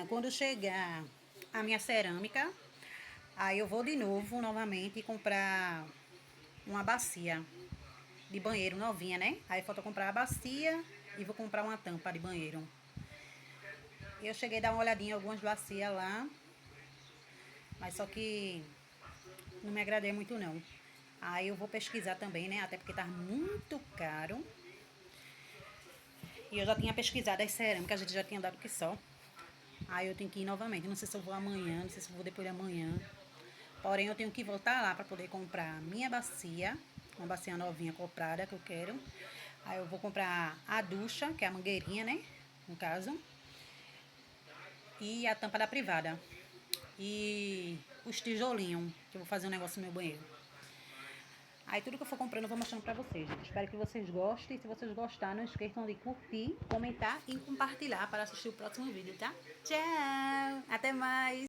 Quando chegar a minha cerâmica, aí eu vou de novo, novamente, comprar uma bacia de banheiro novinha, né? Aí falta comprar a bacia e vou comprar uma tampa de banheiro. Eu cheguei a dar uma olhadinha em algumas bacias lá, mas só que não me agradei muito não. Aí eu vou pesquisar também, né? Até porque tá muito caro. E eu já tinha pesquisado as cerâmicas, a gente já tinha dado que só. Aí eu tenho que ir novamente. Não sei se eu vou amanhã, não sei se eu vou depois de amanhã. Porém, eu tenho que voltar lá para poder comprar a minha bacia, uma bacia novinha comprada que eu quero. Aí eu vou comprar a ducha, que é a mangueirinha, né? No caso. E a tampa da privada. E os tijolinhos, que eu vou fazer um negócio no meu banheiro. Aí tudo que eu for comprando eu vou mostrando pra vocês, gente. Espero que vocês gostem. Se vocês gostaram, não esqueçam de curtir, comentar e compartilhar para assistir o próximo vídeo, tá? Tchau! Até mais!